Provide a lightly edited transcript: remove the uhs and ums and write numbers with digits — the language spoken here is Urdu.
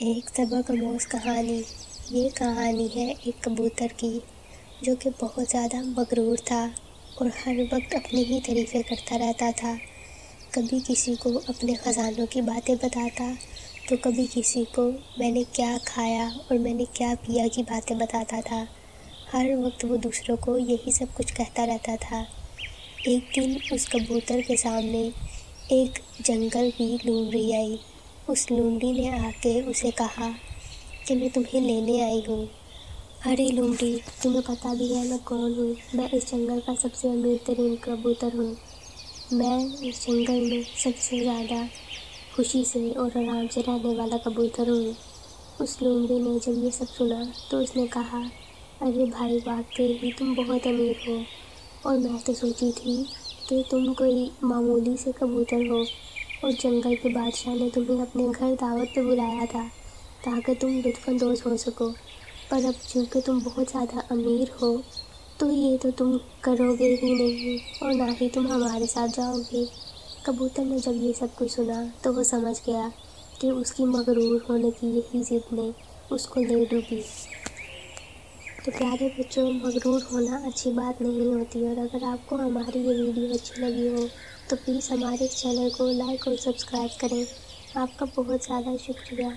ایک سبق آموز کہانی۔ یہ کہانی ہے ایک کبوتر کی جو کہ بہت زیادہ مغرور تھا اور ہر وقت اپنے ہی تعریفیں کرتا رہتا تھا۔ کبھی کسی کو اپنے خزانوں کی باتیں بتاتا تو کبھی کسی کو میں نے کیا کھایا اور میں نے کیا پیا کی باتیں بتاتا تھا۔ ہر وقت وہ دوسروں کو یہی سب کچھ کہتا رہتا تھا۔ ایک دن اس کبوتر کے سامنے ایک جنگل کی لومڑی آئی۔ اس لومڑی نے آ کے اسے کہا کہ میں تمہیں لینے آئی ہوں۔ ارے لومڑی، تمہیں پتہ بھی ہے میں کون ہوں؟ میں اس جنگل کا سب سے امیر ترین کبوتر ہوں۔ میں اس جنگل میں سب سے زیادہ خوشی سے اور آرام سے رہنے والا کبوتر ہوں۔ اس لومڑی نے جب یہ سب سنا تو اس نے کہا، ارے بھائی واقعی ہی تم بہت امیر ہو، اور میں تو سوچی تھی کہ تم کوئی معمولی سے کبوتر ہو اور جنگل کے بادشاہ نے تمہیں اپنے گھر دعوت پہ بلایا تھا تاکہ تم لطف اندوز ہو سکو، پر اب چونکہ تم بہت زیادہ امیر ہو تو یہ تو تم کرو گے ہی نہیں اور نہ ہی تم ہمارے ساتھ جاؤ گے۔ کبوتر نے جب یہ سب کچھ سنا تو وہ سمجھ گیا کہ اس کی مغرور ہونے کی یہی ضد نے اس کو لے ڈوبی۔ تو پیارے بچوں، مغرور ہونا اچھی بات نہیں ہوتی، اور اگر آپ کو ہماری یہ ویڈیو اچھی لگی ہو تو پلیز ہمارے اس چینل کو لائک اور سبسکرائب کریں۔ آپ کا بہت زیادہ شکریہ۔